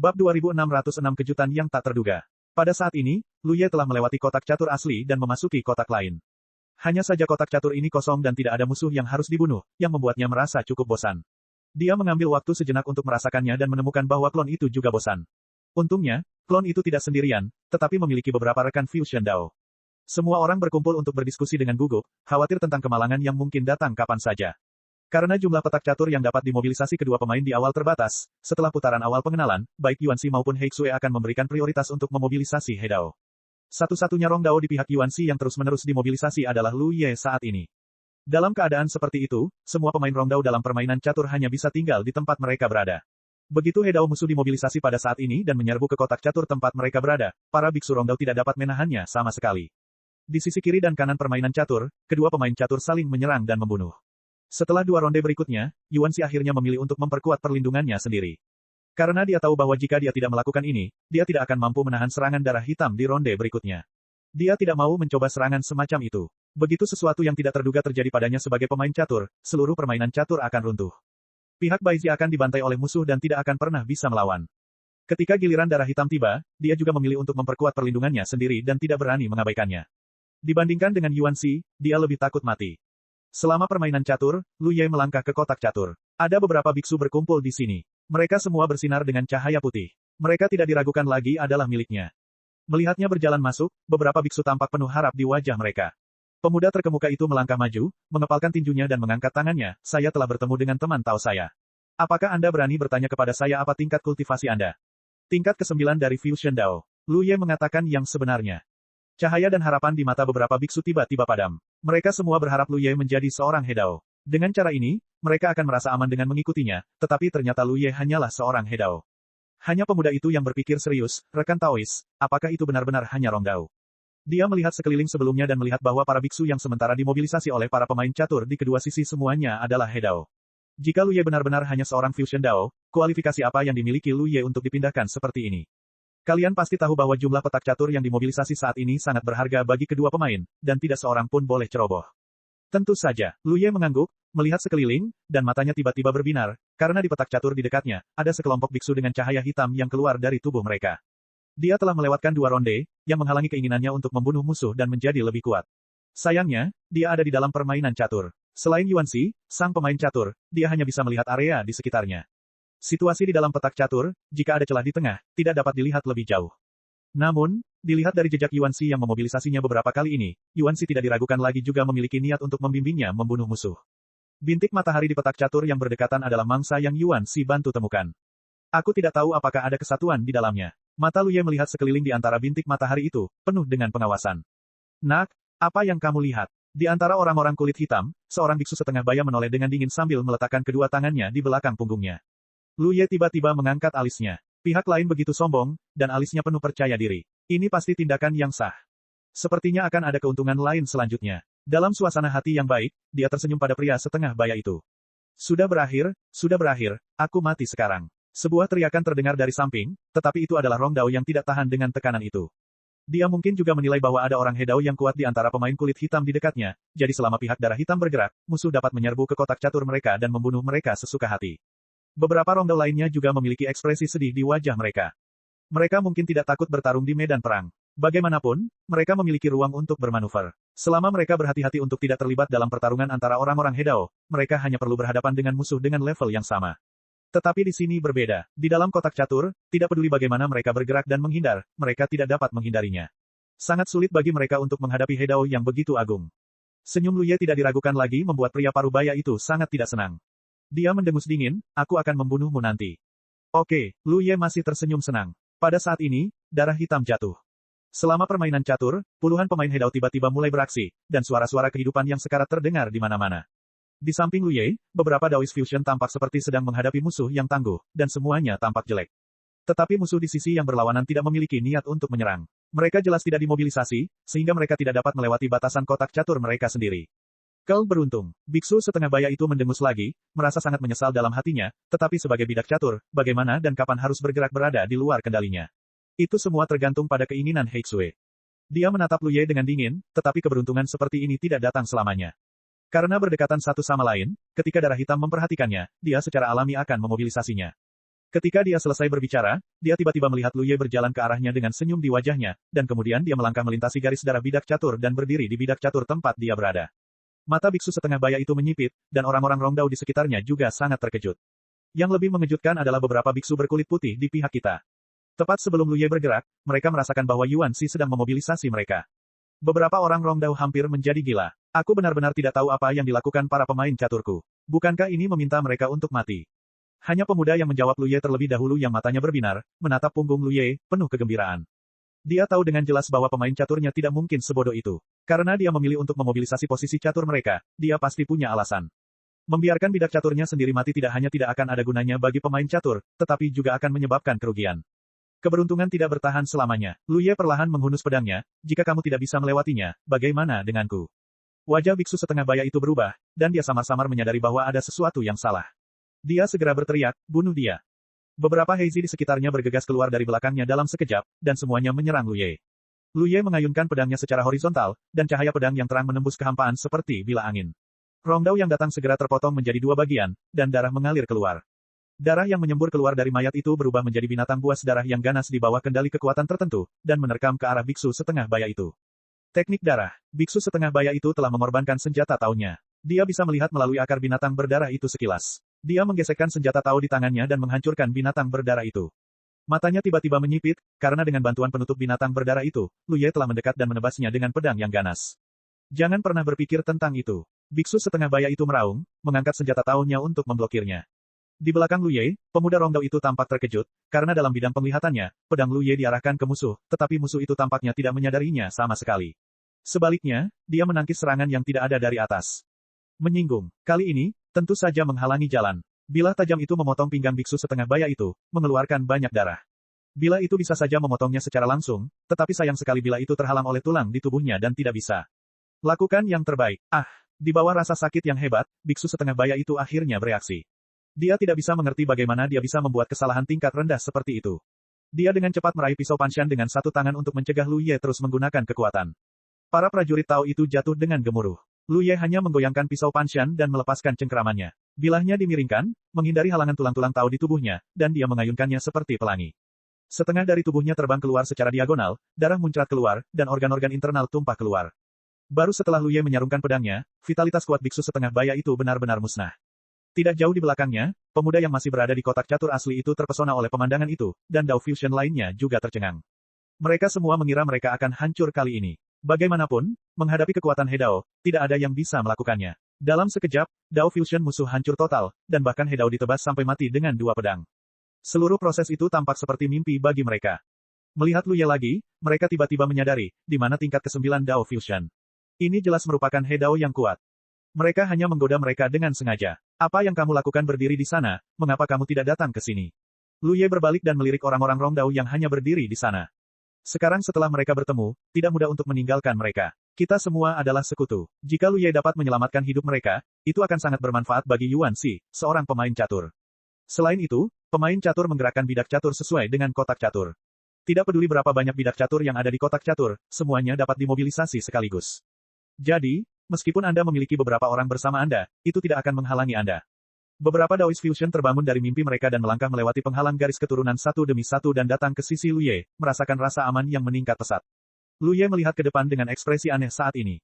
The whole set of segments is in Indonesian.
Bab 2606 Kejutan yang tak terduga. Pada saat ini, Lu Ye telah melewati kotak catur asli dan memasuki kotak lain. Hanya saja kotak catur ini kosong dan tidak ada musuh yang harus dibunuh, yang membuatnya merasa cukup bosan. Dia mengambil waktu sejenak untuk merasakannya dan menemukan bahwa klon itu juga bosan. Untungnya, klon itu tidak sendirian, tetapi memiliki beberapa rekan Fusion Dao. Semua orang berkumpul untuk berdiskusi dengan gugup, khawatir tentang kemalangan yang mungkin datang kapan saja. Karena jumlah petak catur yang dapat dimobilisasi kedua pemain di awal terbatas, setelah putaran awal pengenalan, baik Yuanxi maupun Hexue akan memberikan prioritas untuk memobilisasi He Dao. Satu-satunya Rong Dao di pihak Yuanxi yang terus-menerus dimobilisasi adalah Lu Ye saat ini. Dalam keadaan seperti itu, semua pemain Rong Dao dalam permainan catur hanya bisa tinggal di tempat mereka berada. Begitu He Dao musuh dimobilisasi pada saat ini dan menyerbu ke kotak catur tempat mereka berada, para biksu Rong Dao tidak dapat menahannya sama sekali. Di sisi kiri dan kanan permainan catur, kedua pemain catur saling menyerang dan membunuh. Setelah dua ronde berikutnya, Yuanxi akhirnya memilih untuk memperkuat perlindungannya sendiri. Karena dia tahu bahwa jika dia tidak melakukan ini, dia tidak akan mampu menahan serangan darah hitam di ronde berikutnya. Dia tidak mau mencoba serangan semacam itu. Begitu sesuatu yang tidak terduga terjadi padanya sebagai pemain catur, seluruh permainan catur akan runtuh. Pihak Baizi akan dibantai oleh musuh dan tidak akan pernah bisa melawan. Ketika giliran darah hitam tiba, dia juga memilih untuk memperkuat perlindungannya sendiri dan tidak berani mengabaikannya. Dibandingkan dengan Yuanxi, dia lebih takut mati. Selama permainan catur, Lu Ye melangkah ke kotak catur. Ada beberapa biksu berkumpul di sini. Mereka semua bersinar dengan cahaya putih. Mereka tidak diragukan lagi adalah miliknya. Melihatnya berjalan masuk, beberapa biksu tampak penuh harap di wajah mereka. Pemuda terkemuka itu melangkah maju, mengepalkan tinjunya dan mengangkat tangannya. Saya telah bertemu dengan teman Tao saya. Apakah Anda berani bertanya kepada saya apa tingkat kultivasi Anda? Tingkat ke-9 dari Fusion Dao. Lu Ye mengatakan yang sebenarnya. Cahaya dan harapan di mata beberapa biksu tiba-tiba padam. Mereka semua berharap Lu Ye menjadi seorang He Dao. Dengan cara ini, mereka akan merasa aman dengan mengikutinya, tetapi ternyata Lu Ye hanyalah seorang He Dao. Hanya pemuda itu yang berpikir serius, rekan Taois, apakah itu benar-benar hanya Rong Dao? Dia melihat sekeliling sebelumnya dan melihat bahwa para biksu yang sementara dimobilisasi oleh para pemain catur di kedua sisi semuanya adalah He Dao. Jika Lu Ye benar-benar hanya seorang Fusion Dao, kualifikasi apa yang dimiliki Lu Ye untuk dipindahkan seperti ini? Kalian pasti tahu bahwa jumlah petak catur yang dimobilisasi saat ini sangat berharga bagi kedua pemain, dan tidak seorang pun boleh ceroboh. Tentu saja, Lu Ye mengangguk, melihat sekeliling, dan matanya tiba-tiba berbinar, karena di petak catur di dekatnya, ada sekelompok biksu dengan cahaya hitam yang keluar dari tubuh mereka. Dia telah melewatkan dua ronde, yang menghalangi keinginannya untuk membunuh musuh dan menjadi lebih kuat. Sayangnya, dia ada di dalam permainan catur. Selain Yuanxi, sang pemain catur, dia hanya bisa melihat area di sekitarnya. Situasi di dalam petak catur, jika ada celah di tengah, tidak dapat dilihat lebih jauh. Namun, dilihat dari jejak Yuanxi yang memobilisasinya beberapa kali ini, Yuanxi tidak diragukan lagi juga memiliki niat untuk membimbingnya membunuh musuh. Bintik matahari di petak catur yang berdekatan adalah mangsa yang Yuanxi bantu temukan. Aku tidak tahu apakah ada kesatuan di dalamnya. Mata Lu Ye melihat sekeliling di antara bintik matahari itu, penuh dengan pengawasan. Nak, apa yang kamu lihat? Di antara orang-orang kulit hitam, seorang biksu setengah baya menoleh dengan dingin sambil meletakkan kedua tangannya di belakang punggungnya. Lu Ye tiba-tiba mengangkat alisnya. Pihak lain begitu sombong, dan alisnya penuh percaya diri. Ini pasti tindakan yang sah. Sepertinya akan ada keuntungan lain selanjutnya. Dalam suasana hati yang baik, dia tersenyum pada pria setengah baya itu. Sudah berakhir, aku mati sekarang. Sebuah teriakan terdengar dari samping, tetapi itu adalah Rong Dao yang tidak tahan dengan tekanan itu. Dia mungkin juga menilai bahwa ada orang He Dao yang kuat di antara pemain kulit hitam di dekatnya, jadi selama pihak darah hitam bergerak, musuh dapat menyerbu ke kotak catur mereka dan membunuh mereka sesuka hati. Beberapa Rong Dao lainnya juga memiliki ekspresi sedih di wajah mereka. Mereka mungkin tidak takut bertarung di medan perang. Bagaimanapun, mereka memiliki ruang untuk bermanuver. Selama mereka berhati-hati untuk tidak terlibat dalam pertarungan antara orang-orang He Dao, mereka hanya perlu berhadapan dengan musuh dengan level yang sama. Tetapi di sini berbeda. Di dalam kotak catur, tidak peduli bagaimana mereka bergerak dan menghindar, mereka tidak dapat menghindarinya. Sangat sulit bagi mereka untuk menghadapi He Dao yang begitu agung. Senyum Lu Ye tidak diragukan lagi membuat pria parubaya itu sangat tidak senang. Dia mendengus dingin, aku akan membunuhmu nanti. Oke, Lu Ye masih tersenyum senang. Pada saat ini, darah hitam jatuh. Selama permainan catur, puluhan pemain He Dao tiba-tiba mulai beraksi, dan suara-suara kehidupan yang sekarat terdengar di mana-mana. Di samping Lu Ye, beberapa Daoist Fusion tampak seperti sedang menghadapi musuh yang tangguh, dan semuanya tampak jelek. Tetapi musuh di sisi yang berlawanan tidak memiliki niat untuk menyerang. Mereka jelas tidak dimobilisasi, sehingga mereka tidak dapat melewati batasan kotak catur mereka sendiri. Kau beruntung. Biksu setengah baya itu mendengus lagi, merasa sangat menyesal dalam hatinya, tetapi sebagai bidak catur, bagaimana dan kapan harus bergerak berada di luar kendalinya. Itu semua tergantung pada keinginan Hexue. Dia menatap Lu Ye dengan dingin, tetapi keberuntungan seperti ini tidak datang selamanya. Karena berdekatan satu sama lain, ketika darah hitam memperhatikannya, dia secara alami akan memobilisasinya. Ketika dia selesai berbicara, dia tiba-tiba melihat Lu Ye berjalan ke arahnya dengan senyum di wajahnya, dan kemudian dia melangkah melintasi garis darah bidak catur dan berdiri di bidak catur tempat dia berada. Mata biksu setengah baya itu menyipit, dan orang-orang Rongdao di sekitarnya juga sangat terkejut. Yang lebih mengejutkan adalah beberapa biksu berkulit putih di pihak kita. Tepat sebelum Lu Ye bergerak, mereka merasakan bahwa Yuan Xi sedang memobilisasi mereka. Beberapa orang Rongdao hampir menjadi gila. Aku benar-benar tidak tahu apa yang dilakukan para pemain caturku. Bukankah ini meminta mereka untuk mati? Hanya pemuda yang menjawab Lu Ye terlebih dahulu yang matanya berbinar, menatap punggung Lu Ye, penuh kegembiraan. Dia tahu dengan jelas bahwa pemain caturnya tidak mungkin sebodoh itu. Karena dia memilih untuk memobilisasi posisi catur mereka, dia pasti punya alasan. Membiarkan bidak caturnya sendiri mati tidak hanya tidak akan ada gunanya bagi pemain catur, tetapi juga akan menyebabkan kerugian. Keberuntungan tidak bertahan selamanya. Lu Ye perlahan menghunus pedangnya, jika kamu tidak bisa melewatinya, bagaimana denganku? Wajah biksu setengah baya itu berubah, dan dia samar-samar menyadari bahwa ada sesuatu yang salah. Dia segera berteriak, bunuh dia. Beberapa Heizi di sekitarnya bergegas keluar dari belakangnya dalam sekejap, dan semuanya menyerang Lu Ye. Lu Ye mengayunkan pedangnya secara horizontal, dan cahaya pedang yang terang menembus kehampaan seperti bila angin. Rongdao yang datang segera terpotong menjadi dua bagian, dan darah mengalir keluar. Darah yang menyembur keluar dari mayat itu berubah menjadi binatang buas darah yang ganas di bawah kendali kekuatan tertentu, dan menerkam ke arah biksu setengah baya itu. Teknik darah. Biksu setengah baya itu telah mengorbankan senjata taunya. Dia bisa melihat melalui akar binatang berdarah itu sekilas. Dia menggesekkan senjata tau di tangannya dan menghancurkan binatang berdarah itu. Matanya tiba-tiba menyipit, karena dengan bantuan penutup binatang berdarah itu, Lu Ye telah mendekat dan menebasnya dengan pedang yang ganas. Jangan pernah berpikir tentang itu. Biksu setengah baya itu meraung, mengangkat senjata taunya untuk memblokirnya. Di belakang Lu Ye, pemuda Rongdao itu tampak terkejut, karena dalam bidang penglihatannya, pedang Lu Ye diarahkan ke musuh, tetapi musuh itu tampaknya tidak menyadarinya sama sekali. Sebaliknya, dia menangkis serangan yang tidak ada dari atas. Menyinggung. Kali ini, tentu saja menghalangi jalan. Bilah tajam itu memotong pinggang biksu setengah baya itu, mengeluarkan banyak darah. Bila itu bisa saja memotongnya secara langsung, tetapi sayang sekali bila itu terhalang oleh tulang di tubuhnya dan tidak bisa. Lakukan yang terbaik. Di bawah rasa sakit yang hebat, biksu setengah baya itu akhirnya bereaksi. Dia tidak bisa mengerti bagaimana dia bisa membuat kesalahan tingkat rendah seperti itu. Dia dengan cepat meraih pisau Panshan dengan satu tangan untuk mencegah Lu Ye terus menggunakan kekuatan. Para prajurit Tao itu jatuh dengan gemuruh. Lu Ye hanya menggoyangkan pisau Panshan dan melepaskan cengkeramannya. Bilahnya dimiringkan, menghindari halangan tulang-tulang Tao di tubuhnya, dan dia mengayunkannya seperti pelangi. Setengah dari tubuhnya terbang keluar secara diagonal, darah muncrat keluar, dan organ-organ internal tumpah keluar. Baru setelah Lu Ye menyarungkan pedangnya, vitalitas kuat biksu setengah baya itu benar-benar musnah. Tidak jauh di belakangnya, pemuda yang masih berada di kotak catur asli itu terpesona oleh pemandangan itu, dan Dao Fusion lainnya juga tercengang. Mereka semua mengira mereka akan hancur kali ini. Bagaimanapun, menghadapi kekuatan Hedao, tidak ada yang bisa melakukannya. Dalam sekejap, Dao Fusion musuh hancur total, dan bahkan Hedao ditebas sampai mati dengan dua pedang. Seluruh proses itu tampak seperti mimpi bagi mereka. Melihat Lu Ye lagi, mereka tiba-tiba menyadari, di mana tingkat ke-9 Dao Fusion. Ini jelas merupakan Hedao yang kuat. Mereka hanya menggoda mereka dengan sengaja. Apa yang kamu lakukan berdiri di sana, mengapa kamu tidak datang ke sini? Lu Ye berbalik dan melirik orang-orang Rongdao yang hanya berdiri di sana. Sekarang setelah mereka bertemu, tidak mudah untuk meninggalkan mereka. Kita semua adalah sekutu. Jika Lu Ye dapat menyelamatkan hidup mereka, itu akan sangat bermanfaat bagi Yuan Xi, seorang pemain catur. Selain itu, pemain catur menggerakkan bidak catur sesuai dengan kotak catur. Tidak peduli berapa banyak bidak catur yang ada di kotak catur, semuanya dapat dimobilisasi sekaligus. Jadi, meskipun Anda memiliki beberapa orang bersama Anda, itu tidak akan menghalangi Anda. Beberapa Daoist Fusion terbangun dari mimpi mereka dan melangkah melewati penghalang garis keturunan satu demi satu dan datang ke sisi Lu Ye, merasakan rasa aman yang meningkat pesat. Lu Ye melihat ke depan dengan ekspresi aneh saat ini.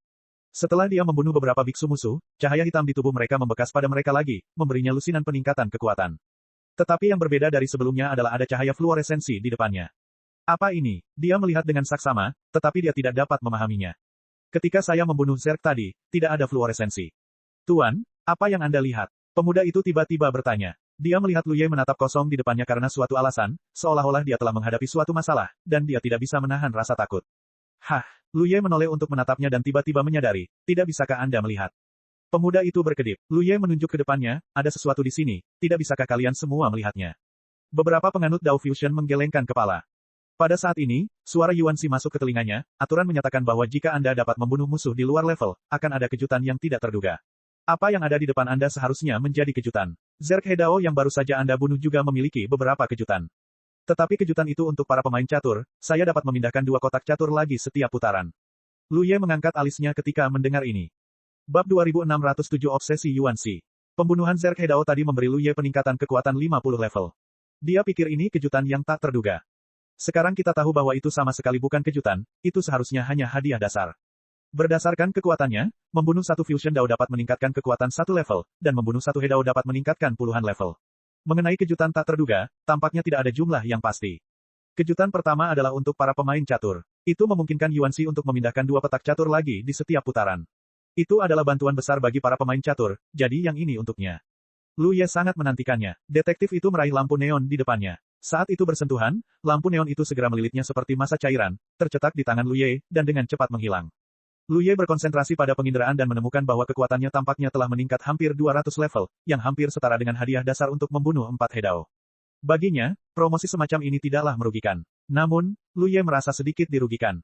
Setelah dia membunuh beberapa biksu musuh, cahaya hitam di tubuh mereka membekas pada mereka lagi, memberinya lusinan peningkatan kekuatan. Tetapi yang berbeda dari sebelumnya adalah ada cahaya fluoresensi di depannya. Apa ini? Dia melihat dengan saksama, tetapi dia tidak dapat memahaminya. Ketika saya membunuh Zerg tadi, tidak ada fluoresensi. Tuan, apa yang Anda lihat? Pemuda itu tiba-tiba bertanya. Dia melihat Lu Ye menatap kosong di depannya karena suatu alasan, seolah-olah dia telah menghadapi suatu masalah, dan dia tidak bisa menahan rasa takut. Lu Ye menoleh untuk menatapnya dan tiba-tiba menyadari, tidak bisakah Anda melihat? Pemuda itu berkedip. Lu Ye menunjuk ke depannya, ada sesuatu di sini, tidak bisakah kalian semua melihatnya? Beberapa penganut Dao Fusion menggelengkan kepala. Pada saat ini, suara Yuan Xi masuk ke telinganya, aturan menyatakan bahwa jika Anda dapat membunuh musuh di luar level, akan ada kejutan yang tidak terduga. Apa yang ada di depan Anda seharusnya menjadi kejutan. Zerg Hedao yang baru saja Anda bunuh juga memiliki beberapa kejutan. Tetapi kejutan itu untuk para pemain catur, saya dapat memindahkan dua kotak catur lagi setiap putaran. Lu Ye mengangkat alisnya ketika mendengar ini. Bab 2607 Obsesi Yuan Xi. Pembunuhan Zerg Hedao tadi memberi Lu Ye peningkatan kekuatan 50 level. Dia pikir ini kejutan yang tak terduga. Sekarang kita tahu bahwa itu sama sekali bukan kejutan, itu seharusnya hanya hadiah dasar. Berdasarkan kekuatannya, membunuh satu Fusion Dao dapat meningkatkan kekuatan satu level, dan membunuh satu He Dao dapat meningkatkan puluhan level. Mengenai kejutan tak terduga, tampaknya tidak ada jumlah yang pasti. Kejutan pertama adalah untuk para pemain catur. Itu memungkinkan Yuanxi untuk memindahkan dua petak catur lagi di setiap putaran. Itu adalah bantuan besar bagi para pemain catur, jadi yang ini untuknya. Lu Ye sangat menantikannya. Detektif itu meraih lampu neon di depannya. Saat itu bersentuhan, lampu neon itu segera melilitnya seperti massa cairan, tercetak di tangan Lu Ye, dan dengan cepat menghilang. Lu Ye berkonsentrasi pada penginderaan dan menemukan bahwa kekuatannya tampaknya telah meningkat hampir 200 level, yang hampir setara dengan hadiah dasar untuk membunuh 4 He Dao. Baginya, promosi semacam ini tidaklah merugikan. Namun, Lu Ye merasa sedikit dirugikan.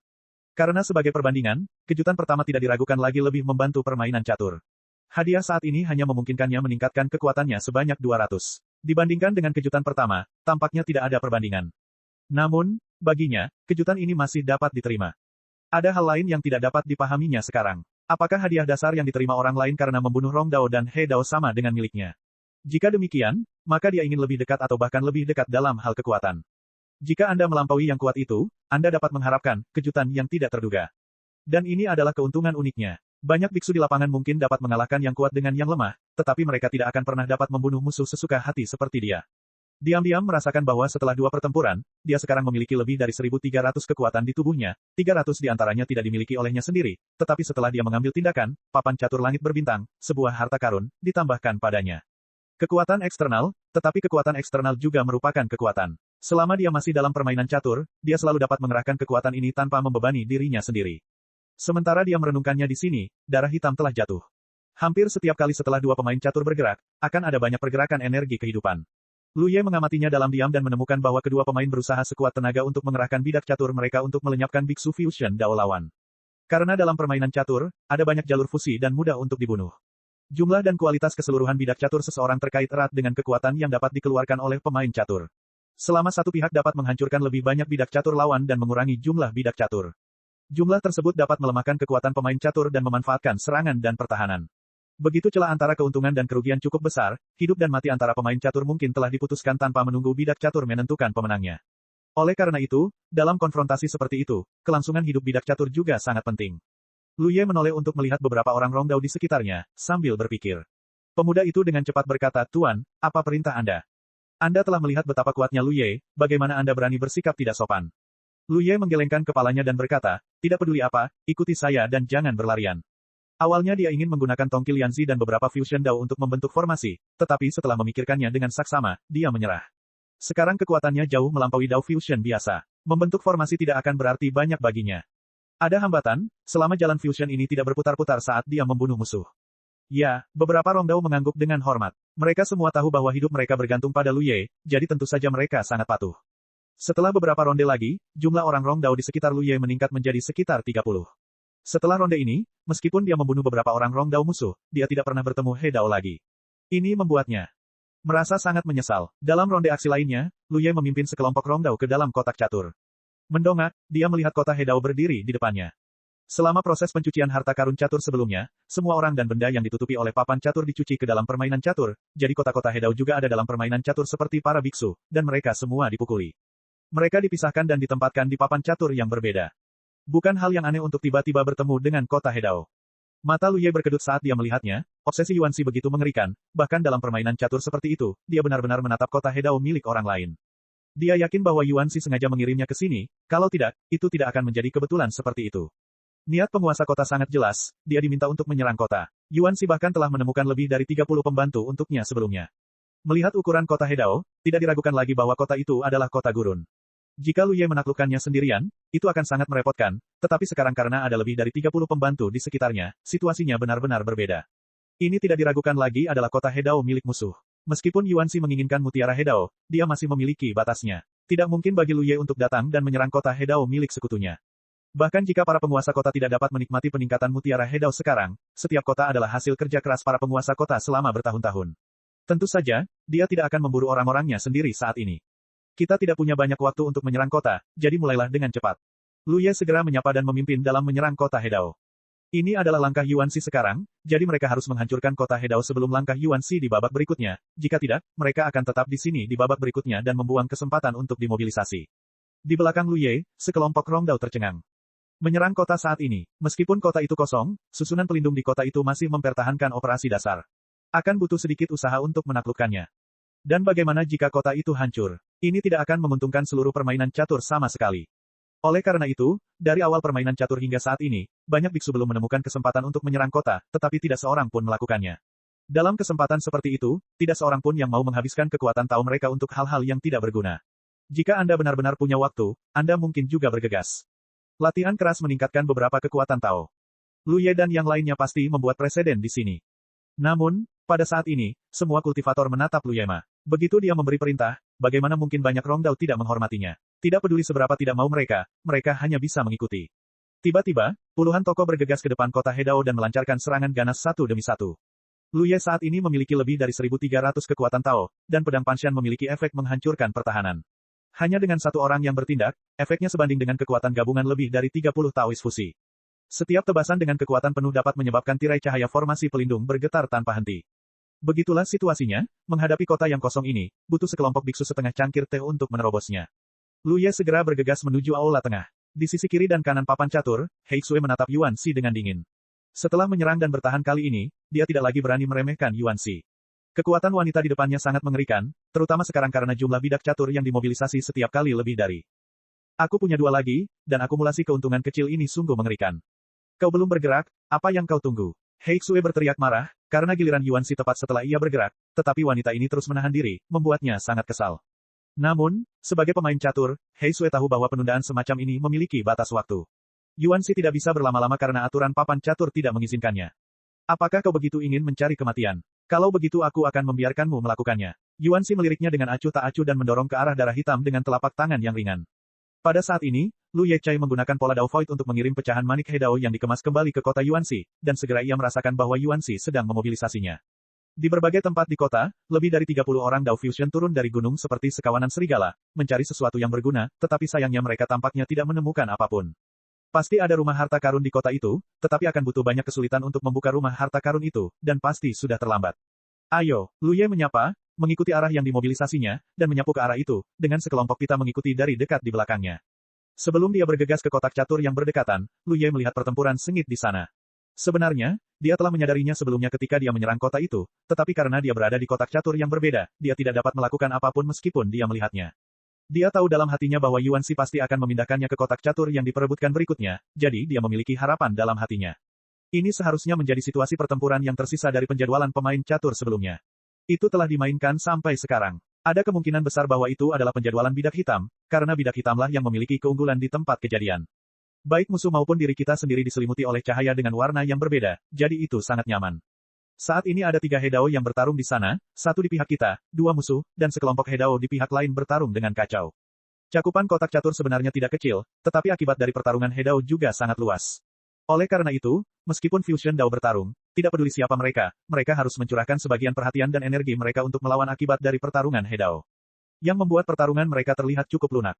Karena sebagai perbandingan, kejutan pertama tidak diragukan lagi lebih membantu permainan catur. Hadiah saat ini hanya memungkinkannya meningkatkan kekuatannya sebanyak 200. Dibandingkan dengan kejutan pertama, tampaknya tidak ada perbandingan. Namun, baginya, kejutan ini masih dapat diterima. Ada hal lain yang tidak dapat dipahaminya sekarang. Apakah hadiah dasar yang diterima orang lain karena membunuh Rong Dao dan He Dao sama dengan miliknya? Jika demikian, maka dia ingin lebih dekat atau bahkan lebih dekat dalam hal kekuatan. Jika Anda melampaui yang kuat itu, Anda dapat mengharapkan kejutan yang tidak terduga. Dan ini adalah keuntungan uniknya. Banyak biksu di lapangan mungkin dapat mengalahkan yang kuat dengan yang lemah, tetapi mereka tidak akan pernah dapat membunuh musuh sesuka hati seperti dia. Diam-diam merasakan bahwa setelah 2 pertempuran, dia sekarang memiliki lebih dari 1.300 kekuatan di tubuhnya, 300 di antaranya tidak dimiliki olehnya sendiri, tetapi setelah dia mengambil tindakan, papan catur langit berbintang, sebuah harta karun, ditambahkan padanya. Kekuatan eksternal, tetapi kekuatan eksternal juga merupakan kekuatan. Selama dia masih dalam permainan catur, dia selalu dapat mengerahkan kekuatan ini tanpa membebani dirinya sendiri. Sementara dia merenungkannya di sini, darah hitam telah jatuh. Hampir setiap kali setelah 2 pemain catur bergerak, akan ada banyak pergerakan energi kehidupan. Lu Ye mengamatinya dalam diam dan menemukan bahwa kedua pemain berusaha sekuat tenaga untuk mengerahkan bidak catur mereka untuk melenyapkan biksu Fusion Dao lawan. Karena dalam permainan catur, ada banyak jalur fusi dan mudah untuk dibunuh. Jumlah dan kualitas keseluruhan bidak catur seseorang terkait erat dengan kekuatan yang dapat dikeluarkan oleh pemain catur. Selama satu pihak dapat menghancurkan lebih banyak bidak catur lawan dan mengurangi jumlah bidak catur. Jumlah tersebut dapat melemahkan kekuatan pemain catur dan memanfaatkan serangan dan pertahanan. Begitu celah antara keuntungan dan kerugian cukup besar, hidup dan mati antara pemain catur mungkin telah diputuskan tanpa menunggu bidak catur menentukan pemenangnya. Oleh karena itu, dalam konfrontasi seperti itu, kelangsungan hidup bidak catur juga sangat penting. Lu Ye menoleh untuk melihat beberapa orang Rong Dao di sekitarnya, sambil berpikir. Pemuda itu dengan cepat berkata, "Tuan, apa perintah Anda?" "Anda telah melihat betapa kuatnya Lu Ye, bagaimana Anda berani bersikap tidak sopan?" Lu Ye menggelengkan kepalanya dan berkata, "Tidak peduli apa, ikuti saya dan jangan berlarian." Awalnya dia ingin menggunakan tongki Lianzi dan beberapa Fusion Dao untuk membentuk formasi, tetapi setelah memikirkannya dengan saksama, dia menyerah. Sekarang kekuatannya jauh melampaui Dao Fusion biasa. Membentuk formasi tidak akan berarti banyak baginya. Ada hambatan, selama jalan fusion ini tidak berputar-putar saat dia membunuh musuh. Ya, beberapa Rong Dao mengangguk dengan hormat. Mereka semua tahu bahwa hidup mereka bergantung pada Lu Ye, jadi tentu saja mereka sangat patuh. Setelah beberapa ronde lagi, jumlah orang Rong Dao di sekitar Lu Ye meningkat menjadi sekitar 30. Setelah ronde ini, meskipun dia membunuh beberapa orang Rong Dao musuh, dia tidak pernah bertemu He Dao lagi. Ini membuatnya merasa sangat menyesal. Dalam ronde aksi lainnya, Lu Ye memimpin sekelompok Rong Dao ke dalam kotak catur. Mendongak, dia melihat kota He Dao berdiri di depannya. Selama proses pencucian harta karun catur sebelumnya, semua orang dan benda yang ditutupi oleh papan catur dicuci ke dalam permainan catur, jadi kota-kota He Dao juga ada dalam permainan catur seperti para biksu, dan mereka semua dipukuli. Mereka dipisahkan dan ditempatkan di papan catur yang berbeda. Bukan hal yang aneh untuk tiba-tiba bertemu dengan kota He Dao. Mata Lu Ye berkedut saat dia melihatnya, obsesi Yuanxi begitu mengerikan, bahkan dalam permainan catur seperti itu, dia benar-benar menatap kota He Dao milik orang lain. Dia yakin bahwa Yuanxi sengaja mengirimnya ke sini, kalau tidak, itu tidak akan menjadi kebetulan seperti itu. Niat penguasa kota sangat jelas, dia diminta untuk menyerang kota. Yuanxi bahkan telah menemukan lebih dari 30 pembantu untuknya sebelumnya. Melihat ukuran kota He Dao, tidak diragukan lagi bahwa kota itu adalah kota gurun. Jika Lu Ye menaklukkannya sendirian, itu akan sangat merepotkan, tetapi sekarang karena ada lebih dari 30 pembantu di sekitarnya, situasinya benar-benar berbeda. Ini tidak diragukan lagi adalah kota He Dao milik musuh. Meskipun Yuanxi menginginkan mutiara He Dao, dia masih memiliki batasnya. Tidak mungkin bagi Lu Ye untuk datang dan menyerang kota He Dao milik sekutunya. Bahkan jika para penguasa kota tidak dapat menikmati peningkatan mutiara He Dao sekarang, setiap kota adalah hasil kerja keras para penguasa kota selama bertahun-tahun. Tentu saja, dia tidak akan memburu orang-orangnya sendiri saat ini. Kita tidak punya banyak waktu untuk menyerang kota, jadi mulailah dengan cepat. Lu Ye segera menyapa dan memimpin dalam menyerang kota He Dao. Ini adalah langkah Yuan Shi sekarang, jadi mereka harus menghancurkan kota Hedao sebelum langkah Yuan Shi di babak berikutnya. Jika tidak, mereka akan tetap di sini di babak berikutnya dan membuang kesempatan untuk dimobilisasi. Di belakang Lu Ye, sekelompok Rongdao tercengang. Menyerang kota saat ini, meskipun kota itu kosong, susunan pelindung di kota itu masih mempertahankan operasi dasar. Akan butuh sedikit usaha untuk menaklukkannya. Dan bagaimana jika kota itu hancur? Ini tidak akan menguntungkan seluruh permainan catur sama sekali. Oleh karena itu, dari awal permainan catur hingga saat ini, banyak biksu belum menemukan kesempatan untuk menyerang kota, tetapi tidak seorang pun melakukannya. Dalam kesempatan seperti itu, tidak seorang pun yang mau menghabiskan kekuatan Tao mereka untuk hal-hal yang tidak berguna. Jika Anda benar-benar punya waktu, Anda mungkin juga bergegas. Latihan keras meningkatkan beberapa kekuatan Tao. Lu Ye dan yang lainnya pasti membuat preseden di sini. Namun, pada saat ini, semua kultivator menatap Lu Ye Ma. Begitu dia memberi perintah, bagaimana mungkin banyak Rongdao tidak menghormatinya? Tidak peduli seberapa tidak mau mereka hanya bisa mengikuti. Tiba-tiba, puluhan tokoh bergegas ke depan kota Hedao dan melancarkan serangan ganas satu demi satu. Lu Ye saat ini memiliki lebih dari 1.300 kekuatan Tao, dan pedang Panshan memiliki efek menghancurkan pertahanan. Hanya dengan satu orang yang bertindak, efeknya sebanding dengan kekuatan gabungan lebih dari 30 Taois fusi. Setiap tebasan dengan kekuatan penuh dapat menyebabkan tirai cahaya formasi pelindung bergetar tanpa henti. Begitulah situasinya, menghadapi kota yang kosong ini, butuh sekelompok biksu setengah cangkir teh untuk menerobosnya. Lu Ye segera bergegas menuju aula tengah. Di sisi kiri dan kanan papan catur, He Xue menatap Yuan Shi dengan dingin. Setelah menyerang dan bertahan kali ini, dia tidak lagi berani meremehkan Yuan Shi. Kekuatan wanita di depannya sangat mengerikan, terutama sekarang karena jumlah bidak catur yang dimobilisasi setiap kali lebih dari. Aku punya dua lagi, dan akumulasi keuntungan kecil ini sungguh mengerikan. Kau belum bergerak, apa yang kau tunggu? He Xue berteriak marah, karena giliran Yuan Shi tepat setelah ia bergerak, tetapi wanita ini terus menahan diri, membuatnya sangat kesal. Namun, sebagai pemain catur, He Xue tahu bahwa penundaan semacam ini memiliki batas waktu. Yuan Shi tidak bisa berlama-lama karena aturan papan catur tidak mengizinkannya. Apakah kau begitu ingin mencari kematian? Kalau begitu aku akan membiarkanmu melakukannya. Yuan Shi meliriknya dengan acuh tak acuh dan mendorong ke arah darah hitam dengan telapak tangan yang ringan. Pada saat ini, Lu Ye Chai menggunakan pola Dao Void untuk mengirim pecahan manik Hedao yang dikemas kembali ke kota Yuan Shi, dan segera ia merasakan bahwa Yuan Shi sedang memobilisasinya. Di berbagai tempat di kota, lebih dari 30 orang Dao Fusion turun dari gunung seperti sekawanan serigala, mencari sesuatu yang berguna, tetapi sayangnya mereka tampaknya tidak menemukan apapun. Pasti ada rumah harta karun di kota itu, tetapi akan butuh banyak kesulitan untuk membuka rumah harta karun itu, dan pasti sudah terlambat. Ayo, Lu Ye menyapa, mengikuti arah yang dimobilisasinya, dan menyapu ke arah itu, dengan sekelompok pita mengikuti dari dekat di belakangnya. Sebelum dia bergegas ke kotak catur yang berdekatan, Lu Ye melihat pertempuran sengit di sana. Sebenarnya, dia telah menyadarinya sebelumnya ketika dia menyerang kota itu, tetapi karena dia berada di kotak catur yang berbeda, dia tidak dapat melakukan apapun meskipun dia melihatnya. Dia tahu dalam hatinya bahwa Yuan Shi pasti akan memindahkannya ke kotak catur yang diperebutkan berikutnya, jadi dia memiliki harapan dalam hatinya. Ini seharusnya menjadi situasi pertempuran yang tersisa dari penjadwalan pemain catur sebelumnya. Itu telah dimainkan sampai sekarang. Ada kemungkinan besar bahwa itu adalah penjadwalan bidak hitam, karena bidak hitamlah yang memiliki keunggulan di tempat kejadian. Baik musuh maupun diri kita sendiri diselimuti oleh cahaya dengan warna yang berbeda, jadi itu sangat nyaman. Saat ini ada 3 Hedao yang bertarung di sana, 1 di pihak kita, 2 musuh, dan sekelompok Hedao di pihak lain bertarung dengan kacau. Cakupan kotak catur sebenarnya tidak kecil, tetapi akibat dari pertarungan Hedao juga sangat luas. Oleh karena itu, meskipun Fusion Dao bertarung, tidak peduli siapa mereka harus mencurahkan sebagian perhatian dan energi mereka untuk melawan akibat dari pertarungan Hedao. Yang membuat pertarungan mereka terlihat cukup lunak.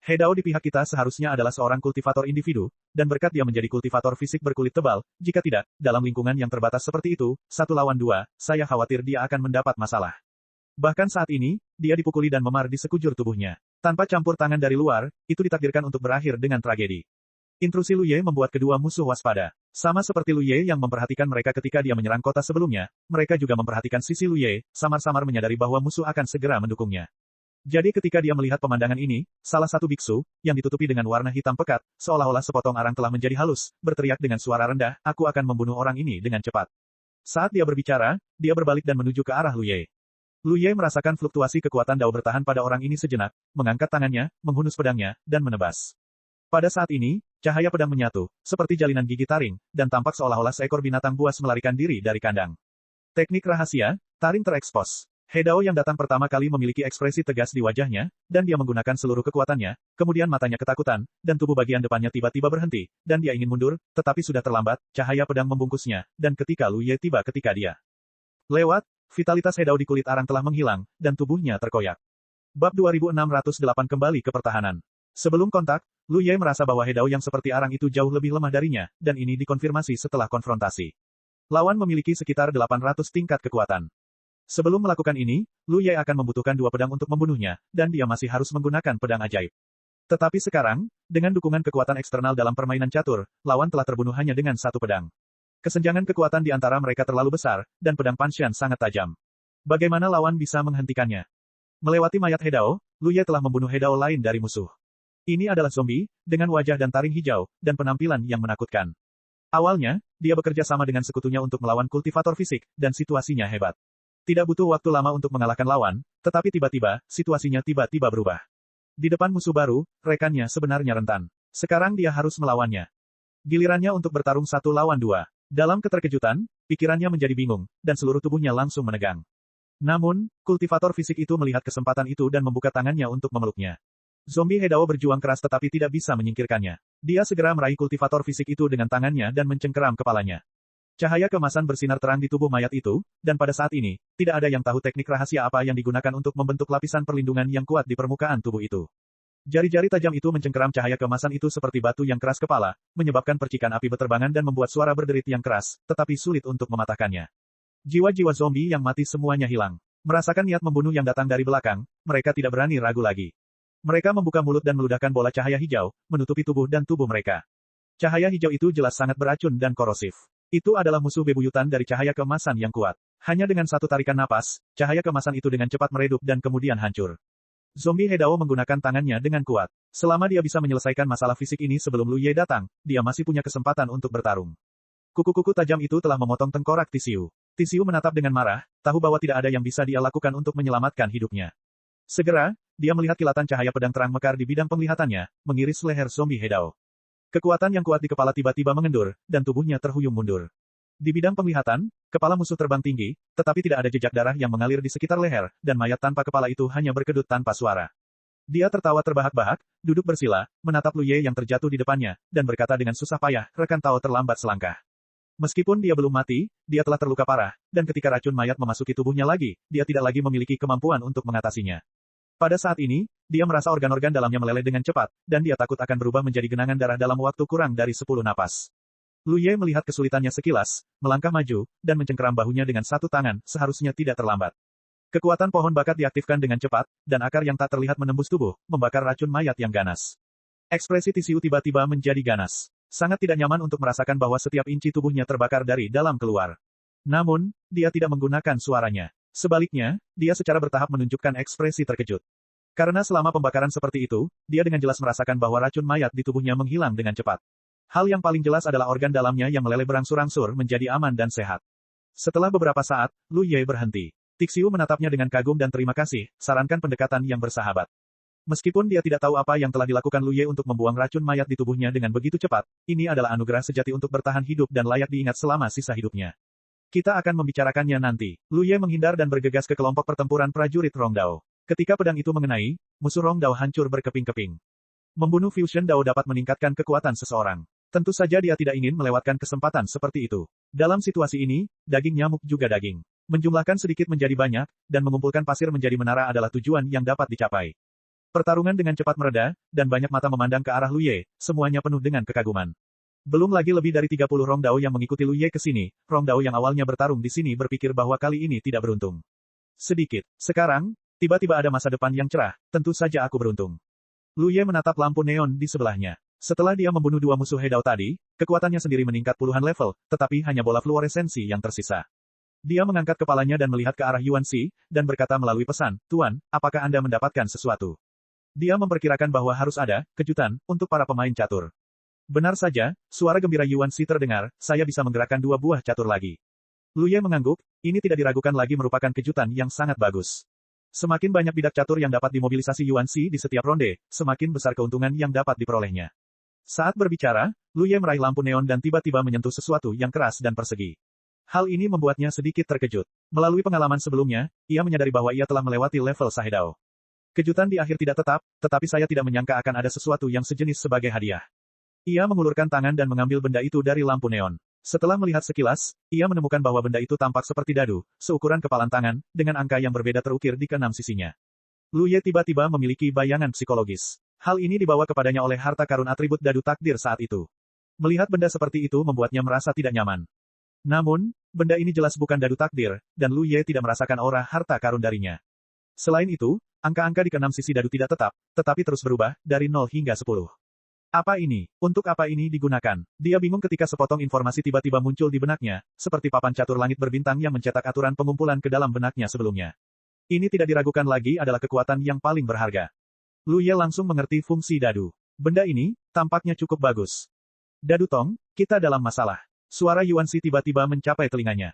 Hedao di pihak kita seharusnya adalah seorang kultivator individu, dan berkat dia menjadi kultivator fisik berkulit tebal, jika tidak, dalam lingkungan yang terbatas seperti itu, 1 lawan 2, saya khawatir dia akan mendapat masalah. Bahkan saat ini, dia dipukuli dan memar di sekujur tubuhnya. Tanpa campur tangan dari luar, itu ditakdirkan untuk berakhir dengan tragedi. Intrusi Lu Ye membuat kedua musuh waspada. Sama seperti Lu Ye yang memperhatikan mereka ketika dia menyerang kota sebelumnya, mereka juga memperhatikan sisi Lu Ye, samar-samar menyadari bahwa musuh akan segera mendukungnya. Jadi ketika dia melihat pemandangan ini, salah satu biksu, yang ditutupi dengan warna hitam pekat, seolah-olah sepotong arang telah menjadi halus, berteriak dengan suara rendah, aku akan membunuh orang ini dengan cepat. Saat dia berbicara, dia berbalik dan menuju ke arah Lu Ye. Lu Ye merasakan fluktuasi kekuatan Dao bertahan pada orang ini sejenak, mengangkat tangannya, menghunus pedangnya, dan menebas. Pada saat ini, cahaya pedang menyatu, seperti jalinan gigi taring, dan tampak seolah-olah seekor binatang buas melarikan diri dari kandang. Teknik rahasia, taring terekspos. Hedao yang datang pertama kali memiliki ekspresi tegas di wajahnya, dan dia menggunakan seluruh kekuatannya, kemudian matanya ketakutan, dan tubuh bagian depannya tiba-tiba berhenti, dan dia ingin mundur, tetapi sudah terlambat, cahaya pedang membungkusnya, dan ketika Lu Ye tiba ketika dia lewat, vitalitas Hedao di kulit arang telah menghilang, dan tubuhnya terkoyak. Bab 2608 kembali ke pertahanan. Sebelum kontak, Lu Ye merasa bahwa He Dao yang seperti arang itu jauh lebih lemah darinya, dan ini dikonfirmasi setelah konfrontasi. Lawan memiliki sekitar 800 tingkat kekuatan. Sebelum melakukan ini, Lu Ye akan membutuhkan 2 pedang untuk membunuhnya, dan dia masih harus menggunakan pedang ajaib. Tetapi sekarang, dengan dukungan kekuatan eksternal dalam permainan catur, lawan telah terbunuh hanya dengan 1 pedang. Kesenjangan kekuatan di antara mereka terlalu besar, dan pedang Panshan sangat tajam. Bagaimana lawan bisa menghentikannya? Melewati mayat He Dao, Lu Ye telah membunuh He Dao lain dari musuh. Ini adalah zombie, dengan wajah dan taring hijau, dan penampilan yang menakutkan. Awalnya, dia bekerja sama dengan sekutunya untuk melawan kultivator fisik, dan situasinya hebat. Tidak butuh waktu lama untuk mengalahkan lawan, tetapi tiba-tiba, situasinya tiba-tiba berubah. Di depan musuh baru, rekannya sebenarnya rentan. Sekarang dia harus melawannya. Gilirannya untuk bertarung 1 lawan 2. Dalam keterkejutan, pikirannya menjadi bingung, dan seluruh tubuhnya langsung menegang. Namun, kultivator fisik itu melihat kesempatan itu dan membuka tangannya untuk memeluknya. Zombie He Dao berjuang keras tetapi tidak bisa menyingkirkannya. Dia segera meraih kultivator fisik itu dengan tangannya dan mencengkeram kepalanya. Cahaya keemasan bersinar terang di tubuh mayat itu, dan pada saat ini, tidak ada yang tahu teknik rahasia apa yang digunakan untuk membentuk lapisan perlindungan yang kuat di permukaan tubuh itu. Jari-jari tajam itu mencengkeram cahaya keemasan itu seperti batu yang keras kepala, menyebabkan percikan api berterbangan dan membuat suara berderit yang keras, tetapi sulit untuk mematahkannya. Jiwa-jiwa zombie yang mati semuanya hilang. Merasakan niat membunuh yang datang dari belakang, mereka tidak berani ragu lagi. Mereka membuka mulut dan meludahkan bola cahaya hijau, menutupi tubuh dan tubuh mereka. Cahaya hijau itu jelas sangat beracun dan korosif. Itu adalah musuh bebuyutan dari cahaya keemasan yang kuat. Hanya dengan satu tarikan napas, cahaya keemasan itu dengan cepat meredup dan kemudian hancur. Zombie He Dao menggunakan tangannya dengan kuat. Selama dia bisa menyelesaikan masalah fisik ini sebelum Lu Ye datang, dia masih punya kesempatan untuk bertarung. Kuku-kuku tajam itu telah memotong tengkorak Tisiu. Tisiu menatap dengan marah, tahu bahwa tidak ada yang bisa dia lakukan untuk menyelamatkan hidupnya. Segera, dia melihat kilatan cahaya pedang terang mekar di bidang penglihatannya, mengiris leher zombie He Dao. Kekuatan yang kuat di kepala tiba-tiba mengendur, dan tubuhnya terhuyung mundur. Di bidang penglihatan, kepala musuh terbang tinggi, tetapi tidak ada jejak darah yang mengalir di sekitar leher, dan mayat tanpa kepala itu hanya berkedut tanpa suara. Dia tertawa terbahak-bahak, duduk bersila, menatap Lu Ye yang terjatuh di depannya, dan berkata dengan susah payah, rekan Tao terlambat selangkah. Meskipun dia belum mati, dia telah terluka parah, dan ketika racun mayat memasuki tubuhnya lagi, dia tidak lagi memiliki kemampuan untuk mengatasinya. Pada saat ini, dia merasa organ-organ dalamnya meleleh dengan cepat, dan dia takut akan berubah menjadi genangan darah dalam waktu kurang dari 10 napas. Lu Ye melihat kesulitannya sekilas, melangkah maju, dan mencengkeram bahunya dengan satu tangan, seharusnya tidak terlambat. Kekuatan pohon bakat diaktifkan dengan cepat, dan akar yang tak terlihat menembus tubuh, membakar racun mayat yang ganas. Ekspresi Tisiu tiba-tiba menjadi ganas. Sangat tidak nyaman untuk merasakan bahwa setiap inci tubuhnya terbakar dari dalam keluar. Namun, dia tidak menggunakan suaranya. Sebaliknya, dia secara bertahap menunjukkan ekspresi terkejut. Karena selama pembakaran seperti itu, dia dengan jelas merasakan bahwa racun mayat di tubuhnya menghilang dengan cepat. Hal yang paling jelas adalah organ dalamnya yang meleleh berangsur-angsur menjadi aman dan sehat. Setelah beberapa saat, Lu Ye berhenti. Tixu menatapnya dengan kagum dan terima kasih, sarankan pendekatan yang bersahabat. Meskipun dia tidak tahu apa yang telah dilakukan Lu Ye untuk membuang racun mayat di tubuhnya dengan begitu cepat, ini adalah anugerah sejati untuk bertahan hidup dan layak diingat selama sisa hidupnya. Kita akan membicarakannya nanti. Lu Ye menghindar dan bergegas ke kelompok pertempuran prajurit Rongdao. Ketika pedang itu mengenai, musuh Rongdao hancur berkeping-keping. Membunuh Fusion Dao dapat meningkatkan kekuatan seseorang. Tentu saja dia tidak ingin melewatkan kesempatan seperti itu. Dalam situasi ini, daging nyamuk juga daging. Menjumlahkan sedikit menjadi banyak, dan mengumpulkan pasir menjadi menara adalah tujuan yang dapat dicapai. Pertarungan dengan cepat mereda, dan banyak mata memandang ke arah Lu Ye, semuanya penuh dengan kekaguman. Belum lagi lebih dari 30 Rongdao yang mengikuti Lu Ye ke sini, Rongdao yang awalnya bertarung di sini berpikir bahwa kali ini tidak beruntung. Sedikit. Sekarang, tiba-tiba ada masa depan yang cerah, tentu saja aku beruntung. Lu Ye menatap lampu neon di sebelahnya. Setelah dia membunuh 2 musuh He Dao tadi, kekuatannya sendiri meningkat puluhan level, tetapi hanya bola fluoresensi yang tersisa. Dia mengangkat kepalanya dan melihat ke arah Yuan Xi, dan berkata melalui pesan, Tuan, apakah Anda mendapatkan sesuatu? Dia memperkirakan bahwa harus ada kejutan untuk para pemain catur. Benar saja, suara gembira Yuan Xi terdengar, saya bisa menggerakkan 2 buah catur lagi. Lu Ye mengangguk, ini tidak diragukan lagi merupakan kejutan yang sangat bagus. Semakin banyak bidak catur yang dapat dimobilisasi Yuan Xi di setiap ronde, semakin besar keuntungan yang dapat diperolehnya. Saat berbicara, Lu Ye meraih lampu neon dan tiba-tiba menyentuh sesuatu yang keras dan persegi. Hal ini membuatnya sedikit terkejut. Melalui pengalaman sebelumnya, ia menyadari bahwa ia telah melewati level He Dao. Kejutan di akhir tidak tetap, tetapi saya tidak menyangka akan ada sesuatu yang sejenis sebagai hadiah. Ia mengulurkan tangan dan mengambil benda itu dari lampu neon. Setelah melihat sekilas, ia menemukan bahwa benda itu tampak seperti dadu, seukuran kepalan tangan, dengan angka yang berbeda terukir di keenam sisinya. Lu Ye tiba-tiba memiliki bayangan psikologis. Hal ini dibawa kepadanya oleh harta karun atribut dadu takdir saat itu. Melihat benda seperti itu membuatnya merasa tidak nyaman. Namun, benda ini jelas bukan dadu takdir, dan Lu Ye tidak merasakan aura harta karun darinya. Selain itu, angka-angka di keenam sisi dadu tidak tetap, tetapi terus berubah, dari 0 hingga 10. Apa ini? Untuk apa ini digunakan? Dia bingung ketika sepotong informasi tiba-tiba muncul di benaknya, seperti papan catur langit berbintang yang mencetak aturan pengumpulan ke dalam benaknya sebelumnya. Ini tidak diragukan lagi adalah kekuatan yang paling berharga. Lu Ye langsung mengerti fungsi dadu. Benda ini, tampaknya cukup bagus. Dadu Tong, kita dalam masalah. Suara Yuanxi tiba-tiba mencapai telinganya.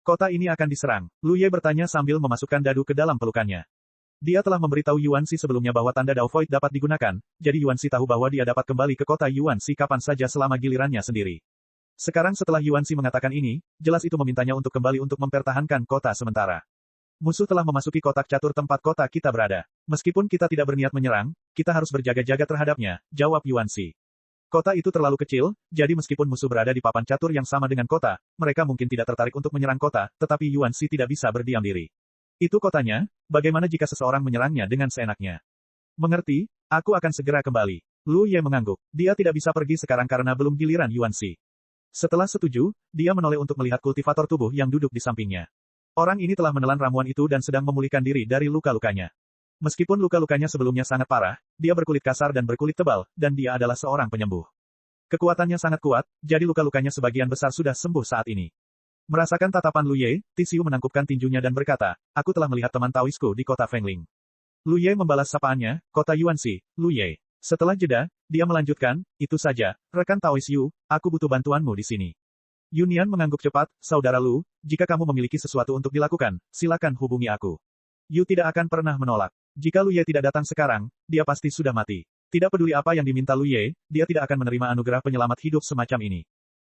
Kota ini akan diserang. Lu Ye bertanya sambil memasukkan dadu ke dalam pelukannya. Dia telah memberitahu Yuanxi sebelumnya bahwa tanda Dao Void dapat digunakan, jadi Yuanxi tahu bahwa dia dapat kembali ke kota Yuanxi kapan saja selama gilirannya sendiri. Sekarang setelah Yuanxi mengatakan ini, jelas itu memintanya untuk kembali untuk mempertahankan kota sementara. Musuh telah memasuki kotak catur tempat kota kita berada. Meskipun kita tidak berniat menyerang, kita harus berjaga-jaga terhadapnya, jawab Yuanxi. Kota itu terlalu kecil, jadi meskipun musuh berada di papan catur yang sama dengan kota, mereka mungkin tidak tertarik untuk menyerang kota, tetapi Yuanxi tidak bisa berdiam diri. Itu kotanya, bagaimana jika seseorang menyerangnya dengan seenaknya? Mengerti, aku akan segera kembali. Lu Ye mengangguk. Dia tidak bisa pergi sekarang karena belum giliran Yuanxi. Setelah setuju, dia menoleh untuk melihat kultivator tubuh yang duduk di sampingnya. Orang ini telah menelan ramuan itu dan sedang memulihkan diri dari luka-lukanya. Meskipun luka-lukanya sebelumnya sangat parah, dia berkulit kasar dan berkulit tebal, dan dia adalah seorang penyembuh. Kekuatannya sangat kuat, jadi luka-lukanya sebagian besar sudah sembuh saat ini. Merasakan tatapan Lu Ye, Tisiu menangkupkan tinjunya dan berkata, aku telah melihat teman Taoisku di kota Fengling. Lu Ye membalas sapaannya, kota Yuanxi, Lu Ye. Setelah jeda, dia melanjutkan, itu saja, rekan Taois Yu, aku butuh bantuanmu di sini. Yunian mengangguk cepat, saudara Lu, jika kamu memiliki sesuatu untuk dilakukan, silakan hubungi aku. Yu tidak akan pernah menolak. Jika Lu Ye tidak datang sekarang, dia pasti sudah mati. Tidak peduli apa yang diminta Lu Ye, dia tidak akan menerima anugerah penyelamat hidup semacam ini.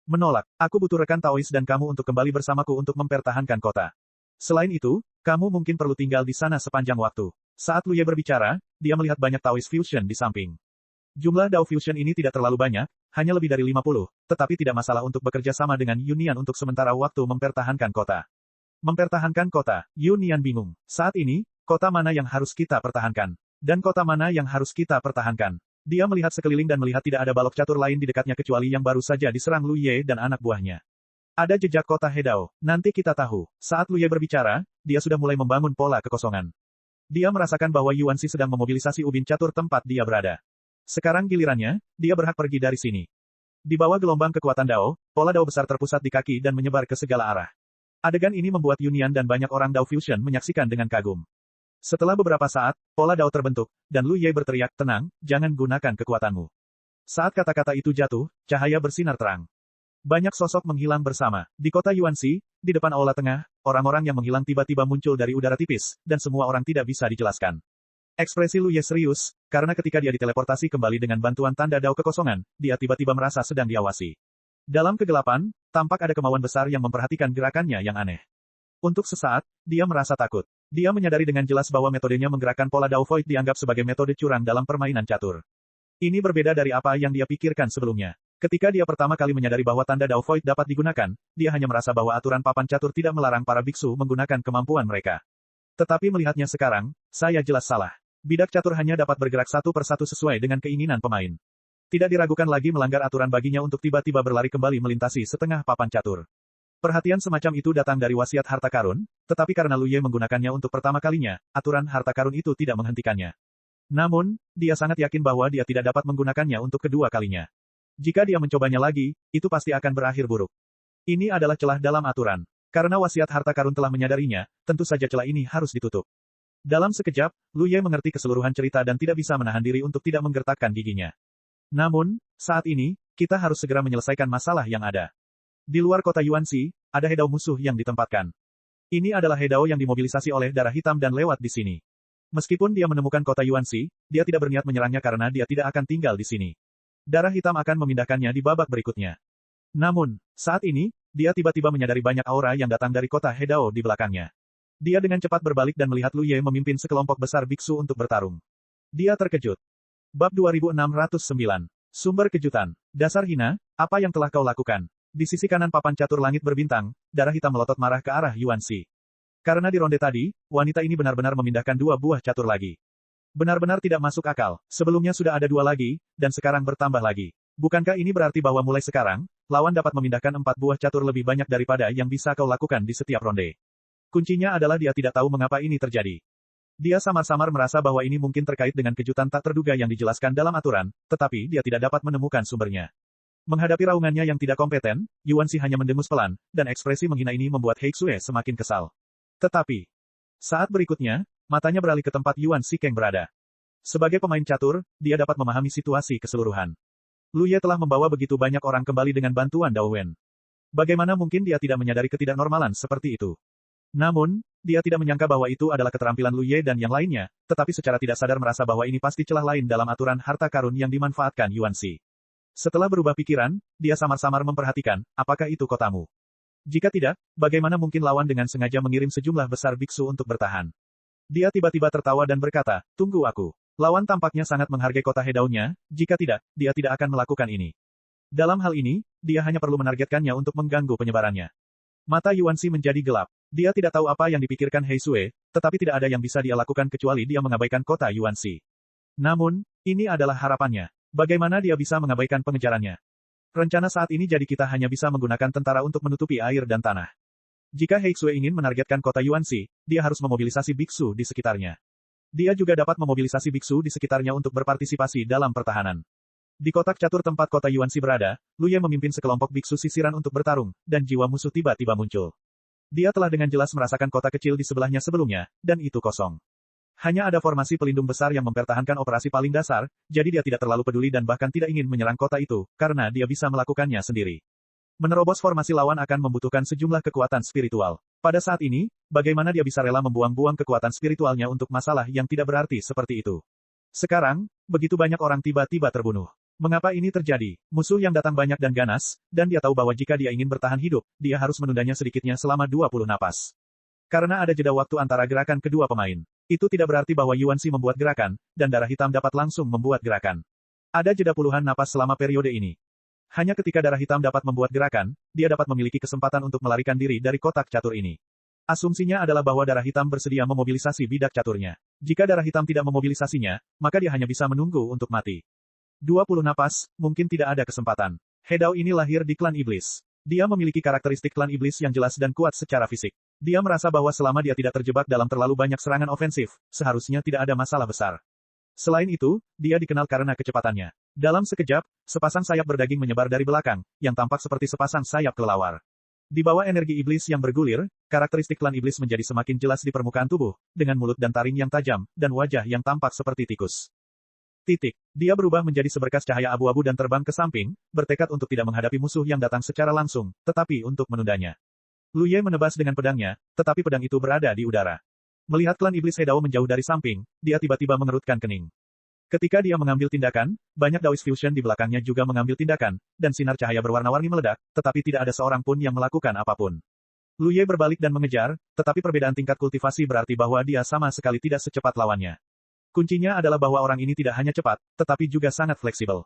Menolak, aku butuh rekan Taois dan kamu untuk kembali bersamaku untuk mempertahankan kota. Selain itu, kamu mungkin perlu tinggal di sana sepanjang waktu. Saat Lu Ye berbicara, dia melihat banyak Taois Fusion di samping. Jumlah Dao Fusion ini tidak terlalu banyak, hanya lebih dari 50, tetapi tidak masalah untuk bekerja sama dengan Yunian untuk sementara waktu mempertahankan kota. Mempertahankan kota, Yunian bingung. Saat ini, kota mana yang harus kita pertahankan? Dan kota mana yang harus kita pertahankan? Dia melihat sekeliling dan melihat tidak ada balok catur lain di dekatnya kecuali yang baru saja diserang Lu Ye dan anak buahnya. Ada jejak kota Hedao, nanti kita tahu. Saat Lu Ye berbicara, dia sudah mulai membangun pola kekosongan. Dia merasakan bahwa Yuanxi sedang memobilisasi ubin catur tempat dia berada. Sekarang gilirannya, dia berhak pergi dari sini. Di bawah gelombang kekuatan Dao, pola Dao besar terpusat di kaki dan menyebar ke segala arah. Adegan ini membuat Yunian dan banyak orang Dao Fusion menyaksikan dengan kagum. Setelah beberapa saat, pola Dao terbentuk, dan Lu Ye berteriak, tenang, jangan gunakan kekuatanmu. Saat kata-kata itu jatuh, cahaya bersinar terang. Banyak sosok menghilang bersama. Di kota Yuanxi, di depan aula tengah, orang-orang yang menghilang tiba-tiba muncul dari udara tipis, dan semua orang tidak bisa dijelaskan. Ekspresi Lu Ye serius, karena ketika dia diteleportasi kembali dengan bantuan tanda Dao kekosongan, dia tiba-tiba merasa sedang diawasi. Dalam kegelapan, tampak ada kemauan besar yang memperhatikan gerakannya yang aneh. Untuk sesaat, dia merasa takut. Dia menyadari dengan jelas bahwa metodenya menggerakkan pola Dao Void dianggap sebagai metode curang dalam permainan catur. Ini berbeda dari apa yang dia pikirkan sebelumnya. Ketika dia pertama kali menyadari bahwa tanda Dao Void dapat digunakan, dia hanya merasa bahwa aturan papan catur tidak melarang para biksu menggunakan kemampuan mereka. Tetapi melihatnya sekarang, saya jelas salah. Bidak catur hanya dapat bergerak satu persatu sesuai dengan keinginan pemain. Tidak diragukan lagi melanggar aturan baginya untuk tiba-tiba berlari kembali melintasi setengah papan catur. Perhatian semacam itu datang dari wasiat harta karun, tetapi karena Lu Ye menggunakannya untuk pertama kalinya, aturan harta karun itu tidak menghentikannya. Namun, dia sangat yakin bahwa dia tidak dapat menggunakannya untuk kedua kalinya. Jika dia mencobanya lagi, itu pasti akan berakhir buruk. Ini adalah celah dalam aturan. Karena wasiat harta karun telah menyadarinya, tentu saja celah ini harus ditutup. Dalam sekejap, Lu Ye mengerti keseluruhan cerita dan tidak bisa menahan diri untuk tidak menggertakkan giginya. Namun, saat ini, kita harus segera menyelesaikan masalah yang ada. Di luar kota Yuanxi, ada Hedao musuh yang ditempatkan. Ini adalah Hedao yang dimobilisasi oleh darah hitam dan lewat di sini. Meskipun dia menemukan kota Yuanxi, dia tidak berniat menyerangnya karena dia tidak akan tinggal di sini. Darah hitam akan memindahkannya di babak berikutnya. Namun, saat ini, dia tiba-tiba menyadari banyak aura yang datang dari kota Hedao di belakangnya. Dia dengan cepat berbalik dan melihat Lu Ye memimpin sekelompok besar biksu untuk bertarung. Dia terkejut. Bab 2609. Sumber kejutan. Dasar hina, apa yang telah kau lakukan? Di sisi kanan papan catur langit berbintang, darah hitam melotot marah ke arah Yuanxi. Karena di ronde tadi, wanita ini benar-benar memindahkan dua buah catur lagi. Benar-benar tidak masuk akal. Sebelumnya sudah ada 2 lagi, dan sekarang bertambah lagi. Bukankah ini berarti bahwa mulai sekarang, lawan dapat memindahkan 4 buah catur lebih banyak daripada yang bisa kau lakukan di setiap ronde? Kuncinya adalah dia tidak tahu mengapa ini terjadi. Dia samar-samar merasa bahwa ini mungkin terkait dengan kejutan tak terduga yang dijelaskan dalam aturan, tetapi dia tidak dapat menemukan sumbernya. Menghadapi raungannya yang tidak kompeten, Yuan Xi hanya mendengus pelan, dan ekspresi menghina ini membuat He Xue semakin kesal. Tetapi, saat berikutnya, matanya beralih ke tempat Yuan Xi Kang berada. Sebagai pemain catur, dia dapat memahami situasi keseluruhan. Lu Ye telah membawa begitu banyak orang kembali dengan bantuan Dao Wen. Bagaimana mungkin dia tidak menyadari ketidaknormalan seperti itu? Namun, dia tidak menyangka bahwa itu adalah keterampilan Lu Ye dan yang lainnya, tetapi secara tidak sadar merasa bahwa ini pasti celah lain dalam aturan harta karun yang dimanfaatkan Yuan Xi. Setelah berubah pikiran, dia samar-samar memperhatikan, apakah itu kotamu? Jika tidak, bagaimana mungkin lawan dengan sengaja mengirim sejumlah besar biksu untuk bertahan? Dia tiba-tiba tertawa dan berkata, tunggu aku. Lawan tampaknya sangat menghargai kota Hedao-nya, jika tidak, dia tidak akan melakukan ini. Dalam hal ini, dia hanya perlu menargetkannya untuk mengganggu penyebarannya. Mata Yuan Xi menjadi gelap. Dia tidak tahu apa yang dipikirkan He Xue, tetapi tidak ada yang bisa dia lakukan kecuali dia mengabaikan kota Yuan Xi. Namun, ini adalah harapannya. Bagaimana dia bisa mengabaikan pengejarannya? Rencana saat ini jadi kita hanya bisa menggunakan tentara untuk menutupi air dan tanah. Jika He Xue ingin menargetkan kota Yuan Xi, dia harus memobilisasi biksu di sekitarnya. Dia juga dapat memobilisasi biksu di sekitarnya untuk berpartisipasi dalam pertahanan. Di kotak catur tempat kota Yuan Xi berada, Lu Ye memimpin sekelompok biksu sisiran untuk bertarung, dan jiwa musuh tiba-tiba muncul. Dia telah dengan jelas merasakan kota kecil di sebelahnya sebelumnya, dan itu kosong. Hanya ada formasi pelindung besar yang mempertahankan operasi paling dasar, jadi dia tidak terlalu peduli dan bahkan tidak ingin menyerang kota itu, karena dia bisa melakukannya sendiri. Menerobos formasi lawan akan membutuhkan sejumlah kekuatan spiritual. Pada saat ini, bagaimana dia bisa rela membuang-buang kekuatan spiritualnya untuk masalah yang tidak berarti seperti itu? Sekarang, begitu banyak orang tiba-tiba terbunuh. Mengapa ini terjadi? Musuh yang datang banyak dan ganas, dan dia tahu bahwa jika dia ingin bertahan hidup, dia harus menundanya sedikitnya selama 20 napas. Karena ada jeda waktu antara gerakan kedua pemain. Itu tidak berarti bahwa Yuan Xi membuat gerakan, dan darah hitam dapat langsung membuat gerakan. Ada jeda puluhan napas selama periode ini. Hanya ketika darah hitam dapat membuat gerakan, dia dapat memiliki kesempatan untuk melarikan diri dari kotak catur ini. Asumsinya adalah bahwa darah hitam bersedia memobilisasi bidak caturnya. Jika darah hitam tidak memobilisasinya, maka dia hanya bisa menunggu untuk mati. 20 napas, mungkin tidak ada kesempatan. Hedao ini lahir di klan iblis. Dia memiliki karakteristik klan iblis yang jelas dan kuat secara fisik. Dia merasa bahwa selama dia tidak terjebak dalam terlalu banyak serangan ofensif, seharusnya tidak ada masalah besar. Selain itu, dia dikenal karena kecepatannya. Dalam sekejap, sepasang sayap berdaging menyebar dari belakang, yang tampak seperti sepasang sayap kelelawar. Di bawah energi iblis yang bergulir, karakteristik klan iblis menjadi semakin jelas di permukaan tubuh, dengan mulut dan taring yang tajam, dan wajah yang tampak seperti tikus. Dia berubah menjadi seberkas cahaya abu-abu dan terbang ke samping, bertekad untuk tidak menghadapi musuh yang datang secara langsung, tetapi untuk menundanya. Lu Ye menebas dengan pedangnya, tetapi pedang itu berada di udara. Melihat klan iblis Hedao menjauh dari samping, dia tiba-tiba mengerutkan kening. Ketika dia mengambil tindakan, banyak Daoist Fusion di belakangnya juga mengambil tindakan, dan sinar cahaya berwarna-warni meledak, tetapi tidak ada seorang pun yang melakukan apapun. Lu Ye berbalik dan mengejar, tetapi perbedaan tingkat kultivasi berarti bahwa dia sama sekali tidak secepat lawannya. Kuncinya adalah bahwa orang ini tidak hanya cepat, tetapi juga sangat fleksibel.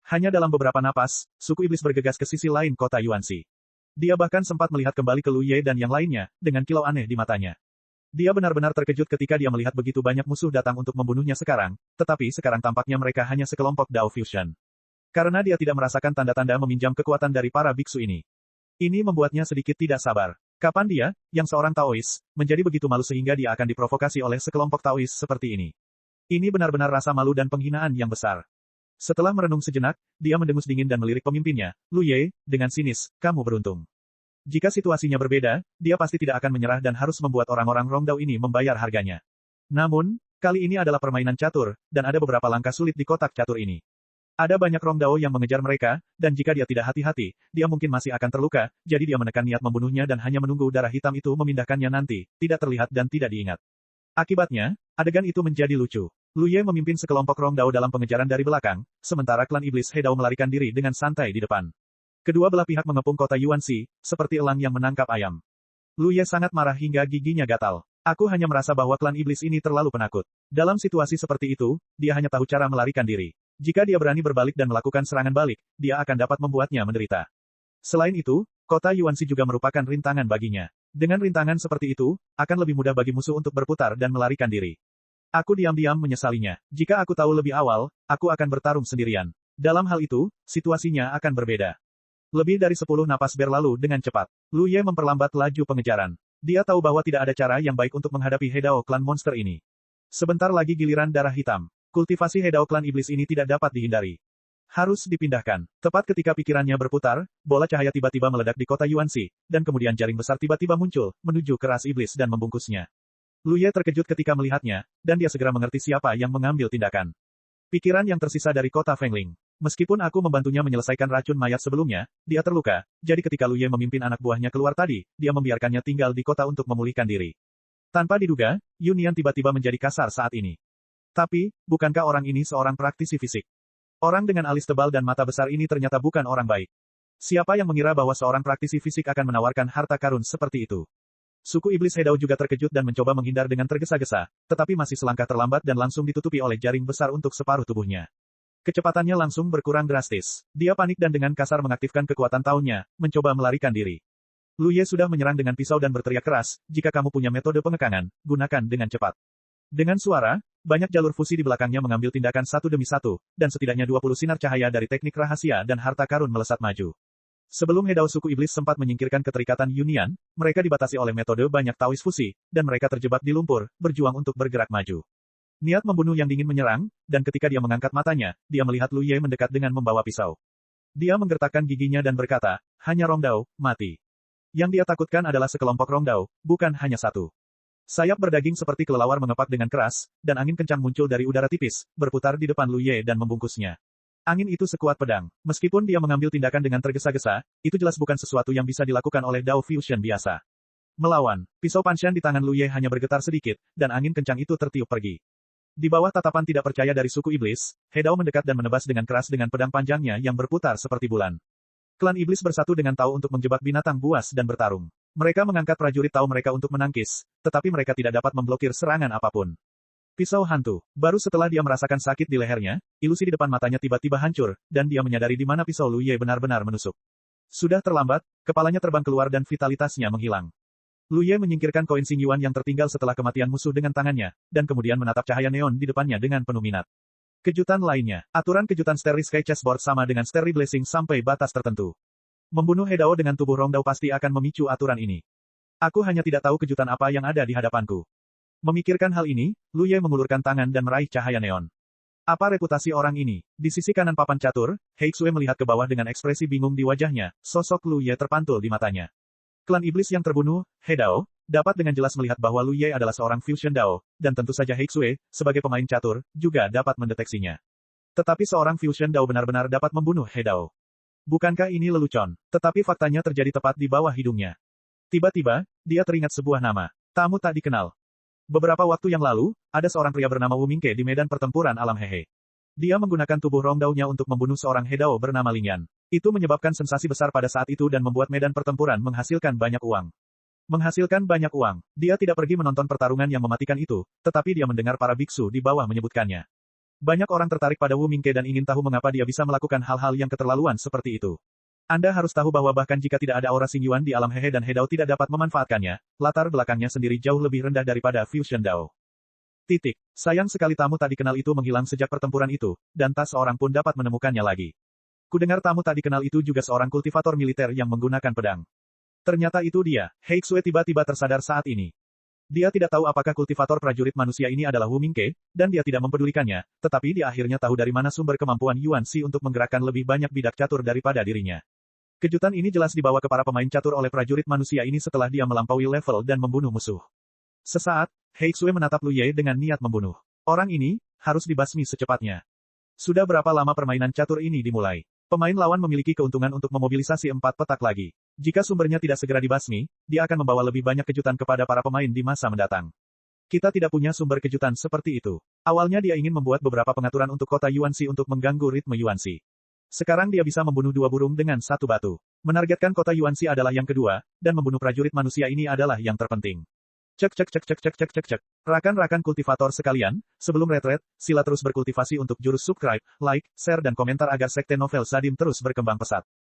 Hanya dalam beberapa napas, suku iblis bergegas ke sisi lain kota Yuan Xi. Dia bahkan sempat melihat kembali ke Lu Ye dan yang lainnya, dengan kilau aneh di matanya. Dia benar-benar terkejut ketika dia melihat begitu banyak musuh datang untuk membunuhnya sekarang, tetapi sekarang tampaknya mereka hanya sekelompok Dao Fusion. Karena dia tidak merasakan tanda-tanda meminjam kekuatan dari para biksu ini. Ini membuatnya sedikit tidak sabar. Kapan dia, yang seorang Taois, menjadi begitu malu sehingga dia akan diprovokasi oleh sekelompok Taois seperti ini? Ini benar-benar rasa malu dan penghinaan yang besar. Setelah merenung sejenak, dia mendengus dingin dan melirik pemimpinnya, Lu Ye, dengan sinis, kamu beruntung. Jika situasinya berbeda, dia pasti tidak akan menyerah dan harus membuat orang-orang Rongdao ini membayar harganya. Namun, kali ini adalah permainan catur, dan ada beberapa langkah sulit di kotak catur ini. Ada banyak Rongdao yang mengejar mereka, dan jika dia tidak hati-hati, dia mungkin masih akan terluka, jadi dia menekan niat membunuhnya dan hanya menunggu darah hitam itu memindahkannya nanti, tidak terlihat dan tidak diingat. Akibatnya, adegan itu menjadi lucu. Lu Ye memimpin sekelompok Rongdao dalam pengejaran dari belakang, sementara klan iblis Hedao melarikan diri dengan santai di depan. Kedua belah pihak mengepung kota Yuan Xi, seperti elang yang menangkap ayam. Lu Ye sangat marah hingga giginya gatal. Aku hanya merasa bahwa klan iblis ini terlalu penakut. Dalam situasi seperti itu, dia hanya tahu cara melarikan diri. Jika dia berani berbalik dan melakukan serangan balik, dia akan dapat membuatnya menderita. Selain itu, kota Yuan Xi juga merupakan rintangan baginya. Dengan rintangan seperti itu, akan lebih mudah bagi musuh untuk berputar dan melarikan diri. Aku diam-diam menyesalinya. Jika aku tahu lebih awal, aku akan bertarung sendirian. Dalam hal itu, situasinya akan berbeda. Lebih dari 10 napas berlalu dengan cepat. Lu Ye memperlambat laju pengejaran. Dia tahu bahwa tidak ada cara yang baik untuk menghadapi Hedao klan monster ini. Sebentar lagi giliran darah hitam. Kultivasi Hedao klan iblis ini tidak dapat dihindari. Harus dipindahkan. Tepat ketika pikirannya berputar, bola cahaya tiba-tiba meledak di kota Yuanxi, dan kemudian jaring besar tiba-tiba muncul, menuju ke ras iblis dan membungkusnya. Lu Ye terkejut ketika melihatnya, dan dia segera mengerti siapa yang mengambil tindakan. Pikiran yang tersisa dari kota Fengling. Meskipun aku membantunya menyelesaikan racun mayat sebelumnya, dia terluka, jadi ketika Lu Ye memimpin anak buahnya keluar tadi, dia membiarkannya tinggal di kota untuk memulihkan diri. Tanpa diduga, Yunian tiba-tiba menjadi kasar saat ini. Tapi, bukankah orang ini seorang praktisi fisik? Orang dengan alis tebal dan mata besar ini ternyata bukan orang baik. Siapa yang mengira bahwa seorang praktisi fisik akan menawarkan harta karun seperti itu? Suku iblis Hedao juga terkejut dan mencoba menghindar dengan tergesa-gesa, tetapi masih selangkah terlambat dan langsung ditutupi oleh jaring besar untuk separuh tubuhnya. Kecepatannya langsung berkurang drastis. Dia panik dan dengan kasar mengaktifkan kekuatan tahunnya, mencoba melarikan diri. Lu Ye sudah menyerang dengan pisau dan berteriak keras, jika kamu punya metode pengekangan, gunakan dengan cepat. Dengan suara, banyak jalur fusi di belakangnya mengambil tindakan satu demi satu, dan setidaknya 20 sinar cahaya dari teknik rahasia dan harta karun melesat maju. Sebelum Hedao suku iblis sempat menyingkirkan keterikatan Yunian, mereka dibatasi oleh metode banyak Taois fusi, dan mereka terjebak di lumpur, berjuang untuk bergerak maju. Niat membunuh yang dingin menyerang, dan ketika dia mengangkat matanya, dia melihat Lu Ye mendekat dengan membawa pisau. Dia menggertakkan giginya dan berkata, hanya Rongdao, mati. Yang dia takutkan adalah sekelompok Rongdao, bukan hanya satu. Sayap berdaging seperti kelelawar mengepak dengan keras, dan angin kencang muncul dari udara tipis, berputar di depan Lu Ye dan membungkusnya. Angin itu sekuat pedang. Meskipun dia mengambil tindakan dengan tergesa-gesa, itu jelas bukan sesuatu yang bisa dilakukan oleh Dao Fusion biasa. Melawan, pisau Panshan di tangan Lu Ye hanya bergetar sedikit, dan angin kencang itu tertiup pergi. Di bawah tatapan tidak percaya dari suku iblis, Hedao mendekat dan menebas dengan keras dengan pedang panjangnya yang berputar seperti bulan. Klan iblis bersatu dengan Tao untuk menjebak binatang buas dan bertarung. Mereka mengangkat prajurit Tao mereka untuk menangkis, tetapi mereka tidak dapat memblokir serangan apapun. Pisau hantu. Baru setelah dia merasakan sakit di lehernya, ilusi di depan matanya tiba-tiba hancur, dan dia menyadari di mana pisau Lu Ye benar-benar menusuk. Sudah terlambat, kepalanya terbang keluar dan vitalitasnya menghilang. Lu Ye menyingkirkan koin Xing Yuan yang tertinggal setelah kematian musuh dengan tangannya, dan kemudian menatap cahaya neon di depannya dengan penuh minat. Kejutan lainnya. Aturan kejutan Starry Sky Chessboard sama dengan Starry Blessing sampai batas tertentu. Membunuh Hedao dengan tubuh Rongdao pasti akan memicu aturan ini. Aku hanya tidak tahu kejutan apa yang ada di hadapanku. Memikirkan hal ini, Lu Ye mengulurkan tangan dan meraih cahaya neon. Apa reputasi orang ini? Di sisi kanan papan catur, Hei Xue melihat ke bawah dengan ekspresi bingung di wajahnya, sosok Lu Ye terpantul di matanya. Klan iblis yang terbunuh, Hedao, dapat dengan jelas melihat bahwa Lu Ye adalah seorang fusion Dao, dan tentu saja Hei Xue, sebagai pemain catur, juga dapat mendeteksinya. Tetapi seorang fusion Dao benar-benar dapat membunuh Hedao. Bukankah ini lelucon? Tetapi faktanya terjadi tepat di bawah hidungnya. Tiba-tiba, dia teringat sebuah nama. Tamu tak dikenal. Beberapa waktu yang lalu, ada seorang pria bernama Wu Mingke di medan pertempuran alam Hehe. Dia menggunakan tubuh Rongdao-nya untuk membunuh seorang Hedao bernama Lingyan. Itu menyebabkan sensasi besar pada saat itu dan membuat medan pertempuran menghasilkan banyak uang. Menghasilkan banyak uang. Dia tidak pergi menonton pertarungan yang mematikan itu, tetapi dia mendengar para biksu di bawah menyebutkannya. Banyak orang tertarik pada Wu Mingke dan ingin tahu mengapa dia bisa melakukan hal-hal yang keterlaluan seperti itu. Anda harus tahu bahwa bahkan jika tidak ada aura Xing Yuan di alam Hehe dan Hedao tidak dapat memanfaatkannya, latar belakangnya sendiri jauh lebih rendah daripada Fusion Dao. Sayang sekali tamu tak dikenal itu menghilang sejak pertempuran itu, dan tak seorang pun dapat menemukannya lagi. Kudengar tamu tak dikenal itu juga seorang kultivator militer yang menggunakan pedang. Ternyata itu dia. Hei Xue tiba-tiba tersadar saat ini. Dia tidak tahu apakah kultivator prajurit manusia ini adalah Wu Mingke, dan dia tidak mempedulikannya, tetapi dia akhirnya tahu dari mana sumber kemampuan Yuan Xi untuk menggerakkan lebih banyak bidak catur daripada dirinya. Kejutan ini jelas dibawa ke para pemain catur oleh prajurit manusia ini setelah dia melampaui level dan membunuh musuh. Sesaat, Hei Xue menatap Lu Ye dengan niat membunuh. Orang ini, harus dibasmi secepatnya. Sudah berapa lama permainan catur ini dimulai? Pemain lawan memiliki keuntungan untuk memobilisasi 4 petak lagi. Jika sumbernya tidak segera dibasmi, dia akan membawa lebih banyak kejutan kepada para pemain di masa mendatang. Kita tidak punya sumber kejutan seperti itu. Awalnya dia ingin membuat beberapa pengaturan untuk kota Yuanxi untuk mengganggu ritme Yuanxi. Sekarang dia bisa membunuh 2 burung dengan 1 batu. Menargetkan kota Yuanxi adalah yang kedua, dan membunuh prajurit manusia ini adalah yang terpenting. Cek. Rakan-rakan kultivator sekalian, sebelum retret, sila terus berkultivasi untuk jurus subscribe, like, share dan komentar agar sekte novel Sadim terus berkembang pesat.